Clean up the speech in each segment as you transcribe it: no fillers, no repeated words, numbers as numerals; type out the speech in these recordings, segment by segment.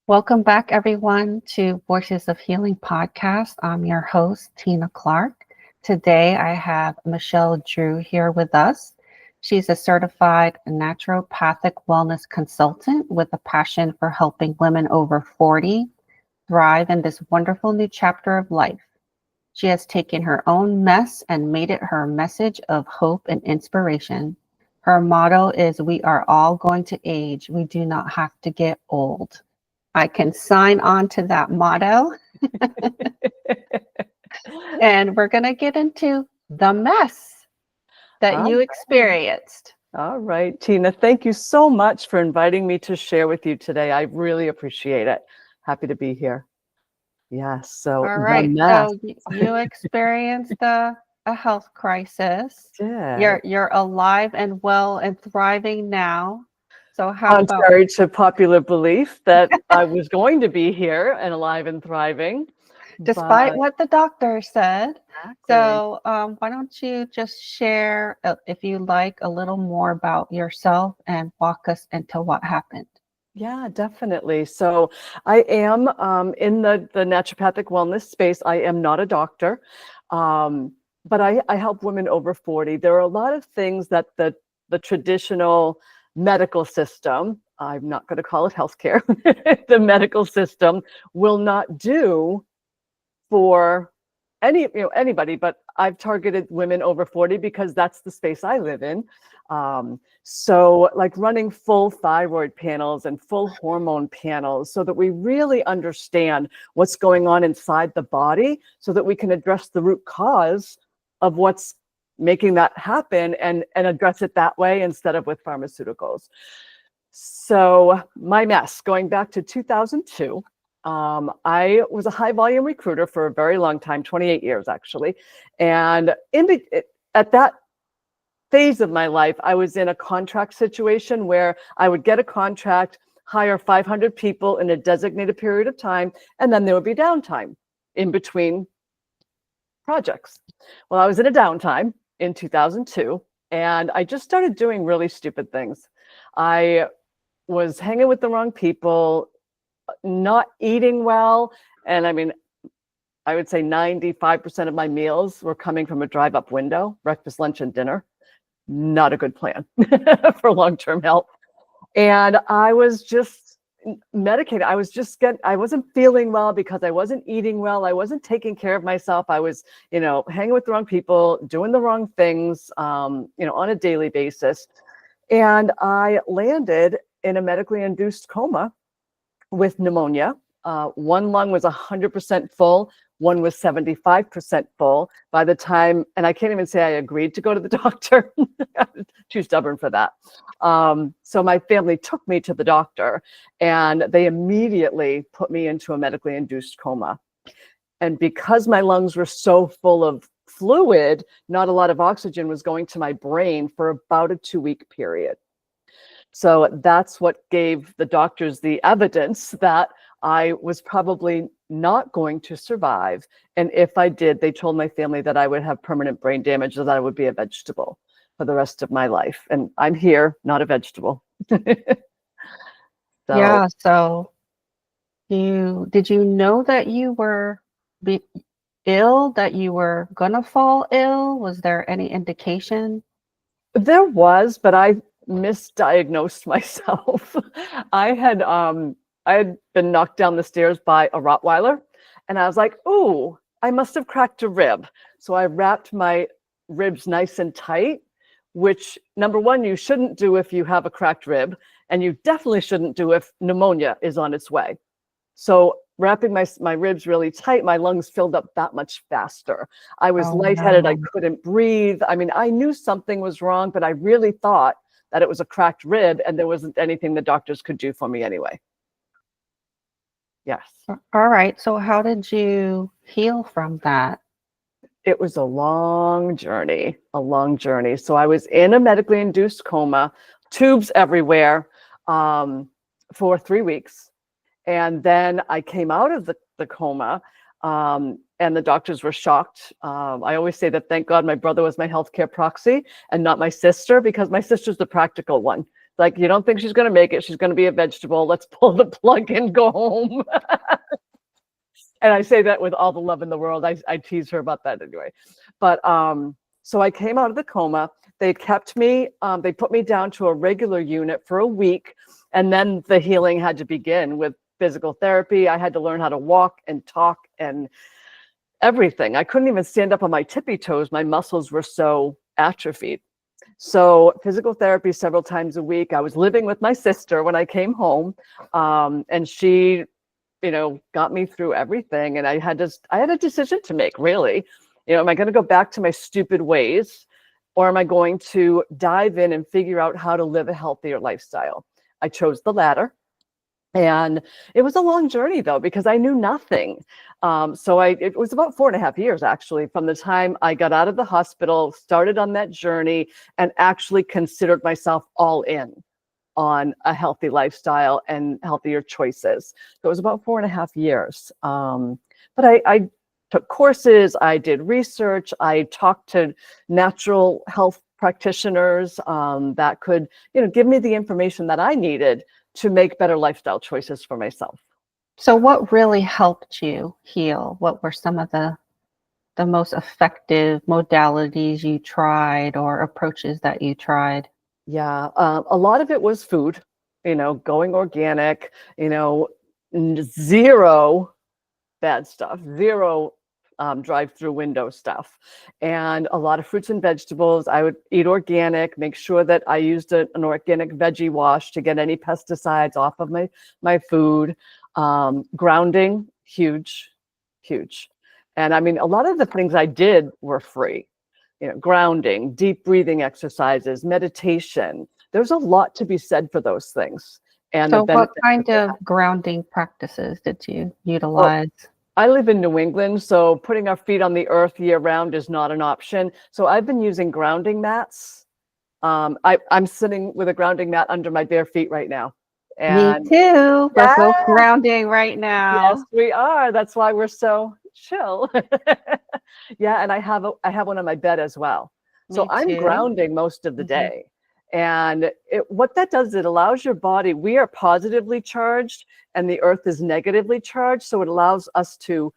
Welcome back, everyone, to Voices of Healing podcast. I'm your host, Tina Clark. Today, I have Michelle Drew here with us. She's a certified naturopathic wellness consultant with a passion for helping women over 40 thrive in this wonderful new chapter of life. She has taken her own mess and made it her message of hope and inspiration. Her motto is, "We are all going to age. We do not have to get old." I can sign on to that motto. And we're going to get into the mess that you experienced. All right, Tina, thank you so much for inviting me to share with you today. I really appreciate it. Happy to be here. Yes, so All the right. mess. So you experienced a health crisis. Yeah. You're alive and well and thriving now. So how about Contrary to popular belief that I was going to be here and alive and thriving. despite But what the doctor said? exactly. So why don't you just share, if you like, a little more about yourself and walk us into what happened? Yeah, definitely. So I am in the naturopathic wellness space. I am not a doctor, but I help women over 40. There are a lot of things that the traditional medical system, I'm not going to call it healthcare, the medical system will not do for anybody, but I've targeted women over 40 because that's the space I live in. So like running full thyroid panels and full hormone panels so that we really understand what's going on inside the body so that we can address the root cause of what's making that happen and address it that way instead of with pharmaceuticals. So my mess, going back to 2002, I was a high volume recruiter for a very long time, 28 years actually. And at that phase of my life, I was in a contract situation where I would get a contract, hire 500 people in a designated period of time, and then there would be downtime in between projects. Well, I was in a downtime in 2002, and I just started doing really stupid things. I was hanging with the wrong people, not eating well. And I mean, I would say 95% of my meals were coming from a drive-up window, breakfast, lunch, and dinner. Not a good plan for long-term health. And I was just medicated. I wasn't feeling well because I wasn't eating well. I wasn't taking care of myself. I was, hanging with the wrong people, doing the wrong things, on a daily basis. And I landed in a medically induced coma with pneumonia. One lung was 100% full. One was 75% full by the time, and I can't even say I agreed to go to the doctor. Too stubborn for that. So my family took me to the doctor and they immediately put me into a medically induced coma. And because my lungs were so full of fluid, not a lot of oxygen was going to my brain for about a 2-week period. So that's what gave the doctors the evidence that I was probably not going to survive. And if I did, they told my family that I would have permanent brain damage, that I would be a vegetable for the rest of my life. And I'm here, not a vegetable. Yeah. So did you know that you were ill, that you were gonna fall ill? Was there any indication? There was, but I misdiagnosed myself. I had been knocked down the stairs by a Rottweiler, and I was like, "Ooh, I must have cracked a rib." So I wrapped my ribs nice and tight, which number one, you shouldn't do if you have a cracked rib, and you definitely shouldn't do if pneumonia is on its way. So wrapping my ribs really tight, my lungs filled up that much faster. I was lightheaded. I couldn't breathe. I mean, I knew something was wrong, but I really thought that it was a cracked rib and there wasn't anything the doctors could do for me anyway. Yes. All right. So how did you heal from that? It was a long journey. So I was in a medically induced coma, tubes everywhere, for 3 weeks. And then I came out of the coma, and the doctors were shocked. I always say that thank God my brother was my healthcare proxy and not my sister, because my sister's the practical one. Like, you don't think she's going to make it. She's going to be a vegetable. Let's pull the plug and go home. And I say that with all the love in the world. I tease her about that anyway. But so I came out of the coma. They kept me, they put me down to a regular unit for a week. And then the healing had to begin with physical therapy. I had to learn how to walk and talk and everything. I couldn't even stand up on my tippy toes. My muscles were so atrophied. So physical therapy several times a week. I was living with my sister when I came home, and she, got me through everything. And I had a decision to make, really. Am I going to go back to my stupid ways, or am I going to dive in and figure out how to live a healthier lifestyle? I chose the latter. And it was a long journey, though, because I knew nothing. It was about 4.5 years, actually, from the time I got out of the hospital, started on that journey, and actually considered myself all in on a healthy lifestyle and healthier choices. So it was about 4.5 years. But I took courses, I did research, I talked to natural health practitioners that could, give me the information that I needed to make better lifestyle choices for myself. So what really helped you heal? What were some of the most effective modalities you tried or approaches that you tried? Yeah, a lot of it was food, going organic, zero bad stuff, zero drive-through window stuff, and a lot of fruits and vegetables. I would eat organic, make sure that I used an organic veggie wash to get any pesticides off of my food. Grounding, huge. And I mean, a lot of the things I did were free. Grounding, deep breathing exercises, meditation. There's a lot to be said for those things. And so what kind of grounding practices did you utilize? I live in New England, so putting our feet on the earth year round is not an option. So I've been using grounding mats. I'm sitting with a grounding mat under my bare feet right now. And me too. We're both grounding right now. Yes, we are. That's why we're so chill. Yeah, and I have one on my bed as well. So I'm grounding most of the day. And what that does, it allows your body, we are positively charged and the earth is negatively charged. So it allows us to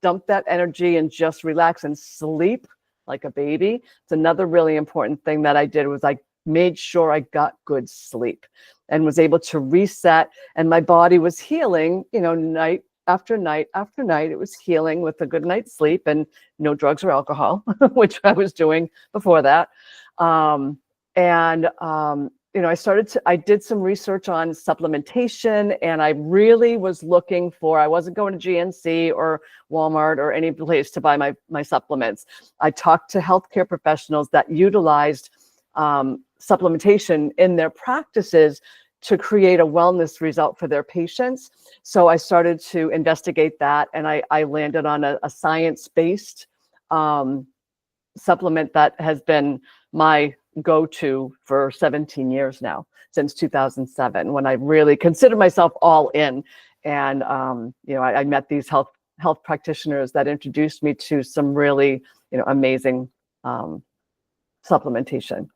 dump that energy and just relax and sleep like a baby. It's another really important thing that I did was I made sure I got good sleep and was able to reset. And my body was healing, night after night after night. It was healing with a good night's sleep and no drugs or alcohol, which I was doing before that. I did some research on supplementation, and I really was looking I wasn't going to GNC or Walmart or any place to buy my supplements. I talked to healthcare professionals that utilized supplementation in their practices to create a wellness result for their patients. So I started to investigate that, and I landed on a science-based supplement that has been my go-to for 17 years now, since 2007, when I really considered myself all in. And I met these health practitioners that introduced me to some really amazing supplementation.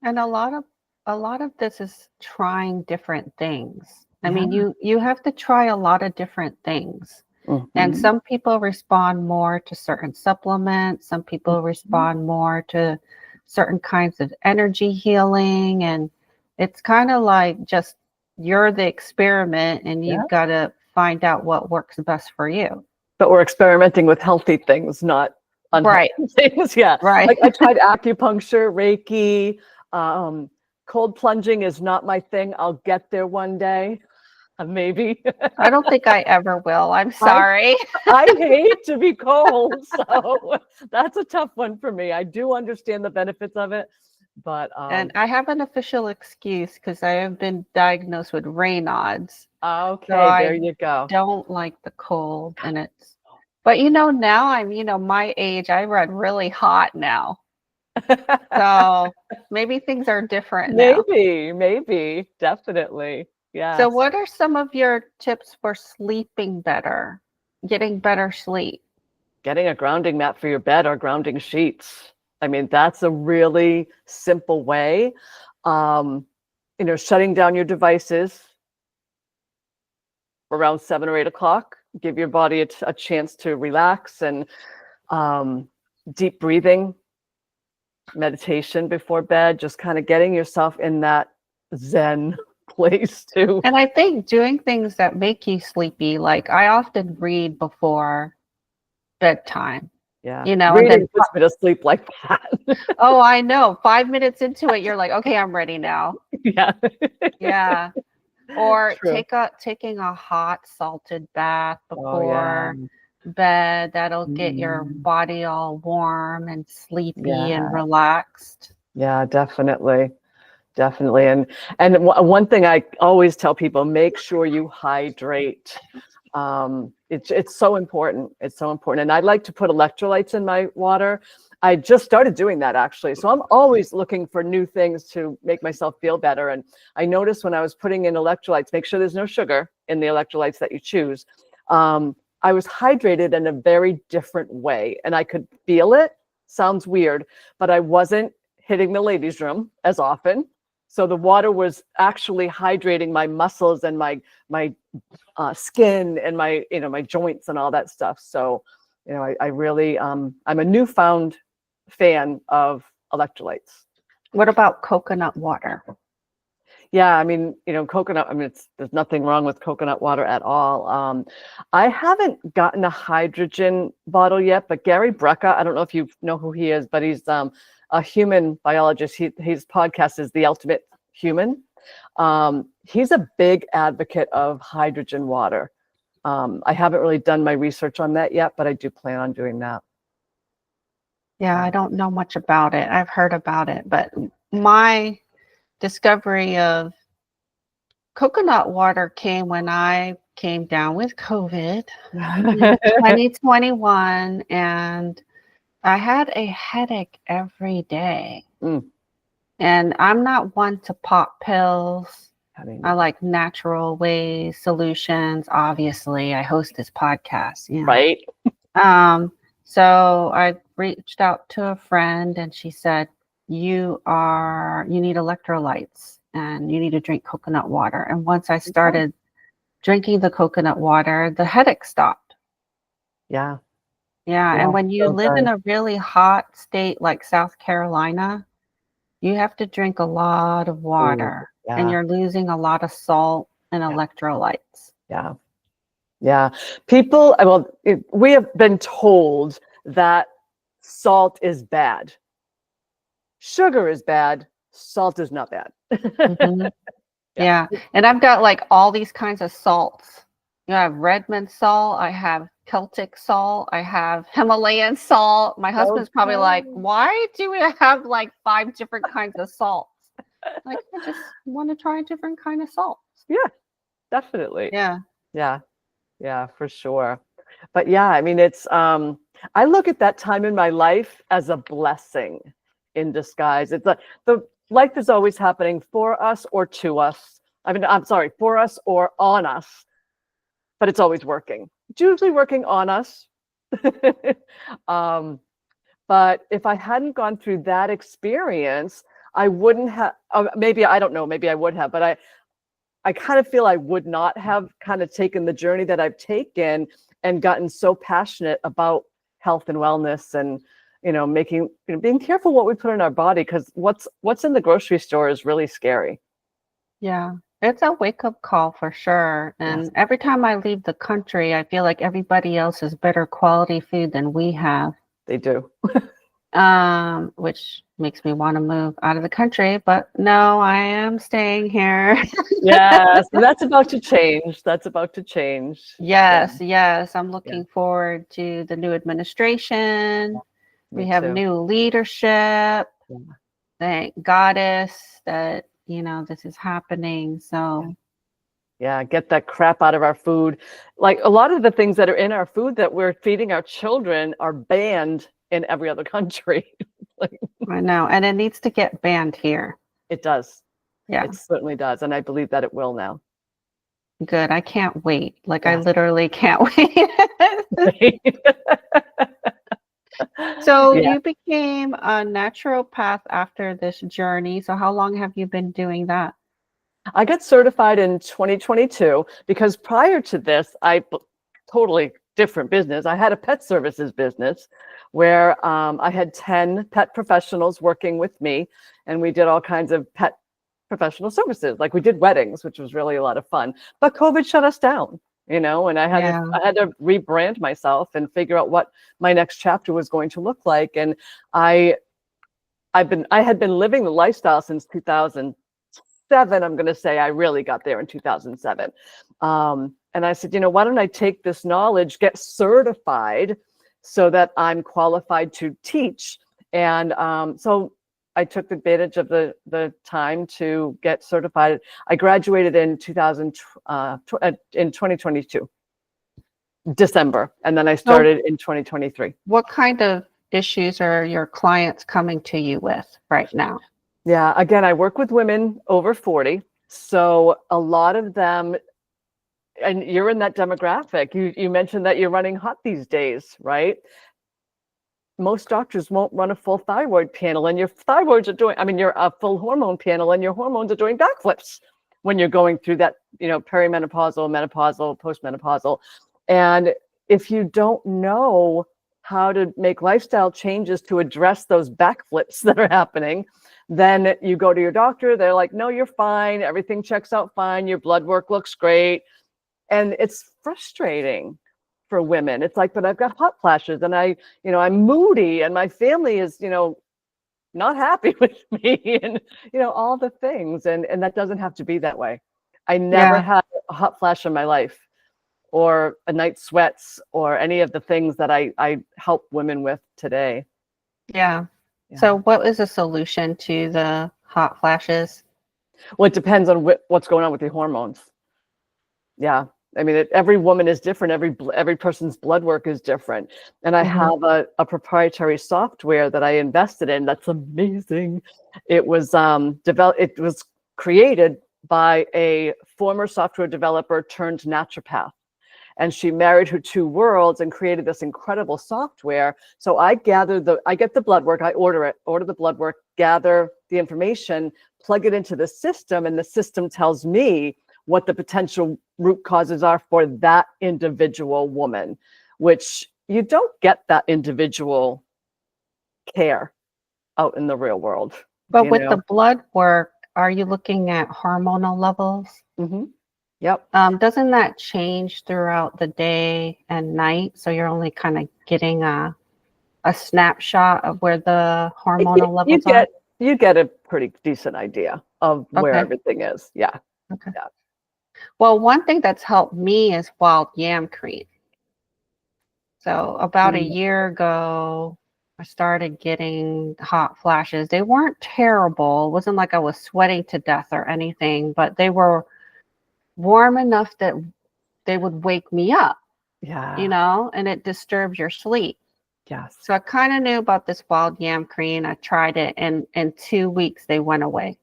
And a lot of this is trying different things. I mean, you have to try a lot of different things. And some people respond more to certain supplements. Some people respond more to certain kinds of energy healing. And it's kind of like just you're the experiment and you've got to find out what works best for you. But we're experimenting with healthy things, not unhealthy things. Yeah. Right. Like I tried acupuncture, Reiki. Cold plunging is not my thing. I'll get there one day. Maybe. I don't think I ever will. I'm sorry. I hate to be cold. So that's a tough one for me. I do understand the benefits of it, but and I have an official excuse because I have been diagnosed with Raynaud's. Okay, so there you go. Don't like the cold, and but now I'm my age. I run really hot now. So maybe things are different now. Maybe, definitely. Yeah. So what are some of your tips for sleeping better, getting better sleep? Getting a grounding mat for your bed or grounding sheets. I mean, that's a really simple way. shutting down your devices around 7 or 8 o'clock. Give your body a chance to relax, and deep breathing, meditation before bed, just kind of getting yourself in that Zen place too. And I think doing things that make you sleepy, like I often read before bedtime, Yeah. and then, Reading puts me to sleep like that. oh, I know, 5 minutes into it, you're like, okay, I'm ready now. Yeah. Yeah. Or True. taking a hot salted bath Oh, yeah. before bed. That'll get your Mm. body all warm and sleepy and Yeah. relaxed. Yeah, definitely. Definitely. And one thing I always tell people, make sure you hydrate. It's so important. It's so important. And I like to put electrolytes in my water. I just started doing that, actually. So I'm always looking for new things to make myself feel better. And I noticed when I was putting in electrolytes, make sure there's no sugar in the electrolytes that you choose. I was hydrated in a very different way, and I could feel it. Sounds weird, but I wasn't hitting the ladies' room as often. So the water was actually hydrating my muscles and my skin and my joints and all that stuff. So, I really, I'm a newfound fan of electrolytes. What about coconut water? Yeah, I mean, coconut, there's nothing wrong with coconut water at all. I haven't gotten a hydrogen bottle yet, but Gary Brecka, I don't know if you know who he is, but he's a human biologist. His podcast is The Ultimate Human. He's a big advocate of hydrogen water. I haven't really done my research on that yet, but I do plan on doing that. Yeah, I don't know much about it. I've heard about it, but my discovery of coconut water came when I came down with COVID in 2021, and I had a headache every day. Mm. And I'm not one to pop pills. I Right. like natural ways, solutions. Obviously, I host this podcast. So I reached out to a friend, and she said, you need electrolytes and you need to drink coconut water. And once I started drinking the coconut water, the headache stopped. Yeah. Yeah. And when you so live good. in a really hot state like South Carolina, you have to drink a lot of water, and Yeah. you're losing a lot of salt and electrolytes. Yeah. Yeah. People, we have been told that salt is bad. Sugar is bad. Salt is not bad. Mhm. Yeah. And I've got like all these kinds of salts. I have Redmond salt, I have Celtic salt, I have Himalayan salt. My husband's probably like, why do we have like 5 different kinds of salts? Like, I just want to try a different kind of salt. Yeah, definitely. Yeah. Yeah, for sure. But yeah, I mean, it's, I look at that time in my life as a blessing in disguise. It's like the life is always happening for us or to us. I'm sorry, for us or on us, but it's always working. It's usually working on us. But if I hadn't gone through that experience, I wouldn't have, maybe, I don't know, maybe I would have, but I kind of feel I would not have kind of taken the journey that I've taken and gotten so passionate about health and wellness, and being careful what we put in our body, because what's in the grocery store is really scary. Yeah. It's a wake-up call for sure. And Yes. every time I leave the country, I feel like everybody else has better quality food than we have. They do. Which makes me want to move out of the country, but no, I am staying here. Yes, and that's about to change. That's about to change. Yes. I'm looking forward to the new administration. Me We have too. new leadership. Thank goddess that, this is happening. So Yeah, get that crap out of our food. Like, a lot of the things that are in our food that we're feeding our children are banned in every other country. I know, and it needs to get banned here. It does. Yeah. It certainly does. And I believe that it will now. Good. I can't wait. I literally can't wait. So you became a naturopath after this journey. So how long have you been doing that? I got certified in 2022 because prior to this, totally different business. I had a pet services business where I had 10 pet professionals working with me, and we did all kinds of pet professional services. Like we did weddings, which was really a lot of fun. But COVID shut us down, and Yeah. I had to rebrand myself and figure out what my next chapter was going to look like. And I had been living the lifestyle since 2007. I'm going to say I really got there in 2007. And I said, why don't I take this knowledge, get certified so that I'm qualified to teach? And so I took advantage of the time to get certified. I graduated in 2022, December, and then I started in 2023. What kind of issues are your clients coming to you with right now? Yeah, again, I work with women over 40. So a lot of them, and you're in that demographic. You mentioned that you're running hot these days, right? Most doctors won't run a full thyroid panel, and your thyroids are doing, you're a full hormone panel, and your hormones are doing backflips when you're going through that, perimenopausal, menopausal, postmenopausal. And if you don't know how to make lifestyle changes to address those backflips that are happening, then you go to your doctor. They're like, no, you're fine. Everything checks out fine. Your blood work looks great. And it's frustrating for women. It's like, but I've got hot flashes and I'm moody and my family is, not happy with me and, all the things. And that doesn't have to be that way. I never had a hot flash in my life or a night sweats or any of the things that I help women with today. Yeah. So what is the solution to the hot flashes? Well, it depends on what's going on with your hormones. Yeah. Every woman is different. Every person's blood work is different. And I have a proprietary software that I invested in. That's amazing. It was It was created by a former software developer turned naturopath. And she married her two worlds and created this incredible software. So I get the blood work, I order the blood work, gather the information, plug it into the system, and the system tells me what the potential root causes are for that individual woman, which you don't get that individual care out in the real world. But with the blood work, are you looking at hormonal levels? Mm-hmm. Yep. Doesn't that change throughout the day and night? So you're only kind of getting a snapshot of where the hormonal levels are? You get a pretty decent idea of where everything is. Yeah. Okay. Yeah. Well, one thing that's helped me is wild yam cream. So about a year ago, I started getting hot flashes. They weren't terrible. It wasn't like I was sweating to death or anything, but they were warm enough that they would wake me up. Yeah. And it disturbs your sleep. Yes. So I kind of knew about this wild yam cream. I tried it, and in 2 weeks they went away.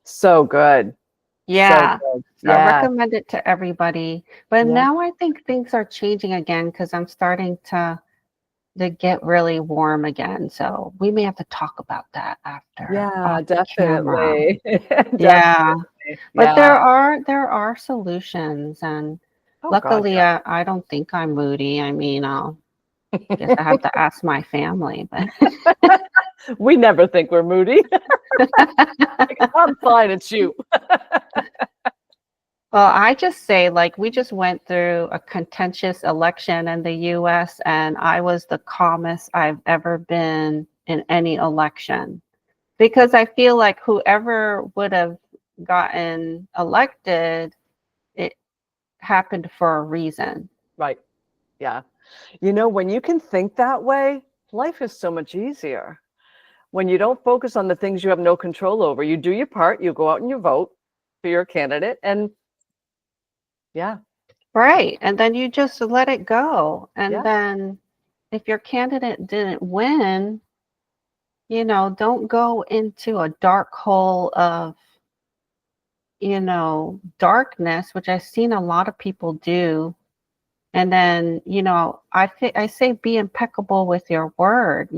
So good. Yeah. So good. So I recommend it to everybody. But now I think things are changing again because I'm starting to get really warm again. So we may have to talk about that after. Yeah, definitely. Yeah. But there are solutions, and luckily I don't think I'm moody. I'll guess I have to ask my family, but we never think we're moody. I'm fine, it's you. Well, I just say, we just went through a contentious election in the US, and I was the calmest I've ever been in any election, because I feel like whoever would have gotten elected, it happened for a reason. Right. Yeah. When you can think that way, life is so much easier. When you don't focus on the things you have no control over, you do your part, you go out and you vote for your candidate, and right. And then you just let it go. And then if your candidate didn't win, don't go into a dark hole of, darkness, which I've seen a lot of people do. And then, I say be impeccable with your word,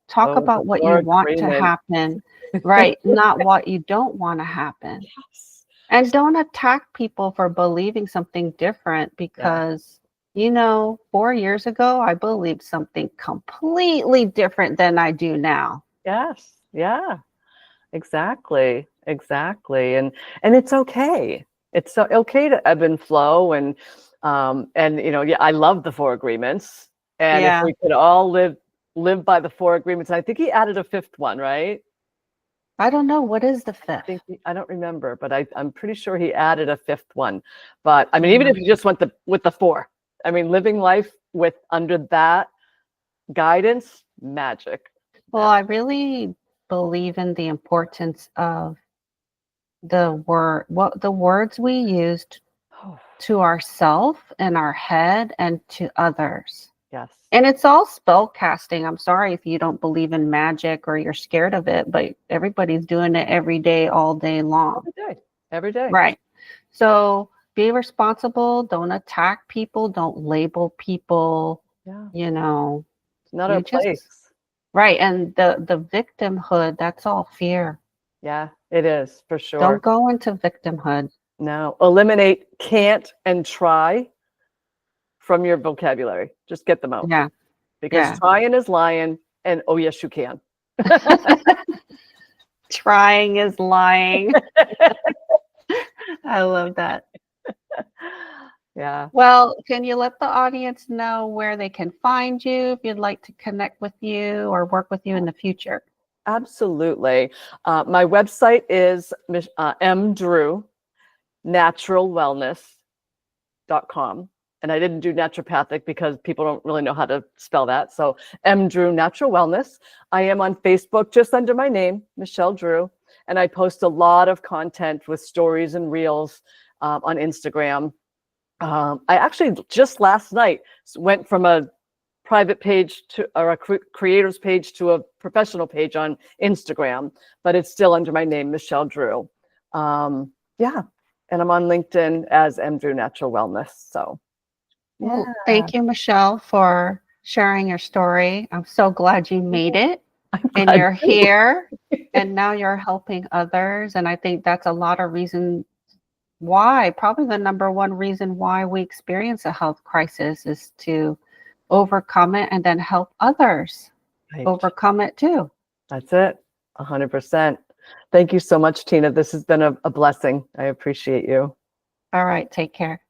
talk about what you want to happen, right? Not what you don't want to happen. Yes. And don't attack people for believing something different Yeah. because, 4 years ago, I believed something completely different than I do now. Yes. Yeah. Exactly. Exactly. And it's okay. It's so okay to ebb and flow and yeah, I love the four agreements. And if Yeah. we could all live by the four agreements, I think he added a fifth one, right? I don't know. What is the I think fifth? I don't remember, but I'm pretty sure he added a fifth one. But I mean, even Yeah. if you just went with the four, I mean, living life with under that guidance, magic. Well, I really believe in the importance of the words we used Oh, to ourself and our head and to others. yes. And it's all spell casting. I'm sorry if you don't believe in magic or you're scared of it, but everybody's doing it every day, all day long. Every day. Every day. Right. So be responsible. Don't attack people. Don't label people. Yeah. You know, It's not our you just, place. right. And the victimhood, that's all fear. Yeah, it is for sure. Don't go into victimhood. No, eliminate can't and try from your vocabulary. Just get them out Yeah. because Yeah. trying is lying and oh, yes, you can. Trying is lying. I love that. Yeah, Well, can you let the audience know where they can find you if you'd like to connect with you or work with you in the future? absolutely. My website is mdrewnaturalwellness.com. And I didn't do naturopathic because people don't really know how to spell that. So Drew Natural Wellness. I am on Facebook just under my name, Michelle Drew. And I post a lot of content with stories and reels on Instagram. I actually just last night went from a private page to or a creator's page to a professional page on Instagram, but it's still under my name, Michelle Drew. Yeah, and I'm on LinkedIn as Drew Natural Wellness. So yeah, Well, thank you, Michelle, for sharing your story. I'm so glad you made it I'm and glad you're too. here and now you're helping others. And I think that's a lot of reason why, probably the number one reason why we experience a health crisis is to overcome it and then help others Right. overcome it too. That's it. 100%. Thank you so much, Tina. This has been a blessing. I appreciate you. All right, take care.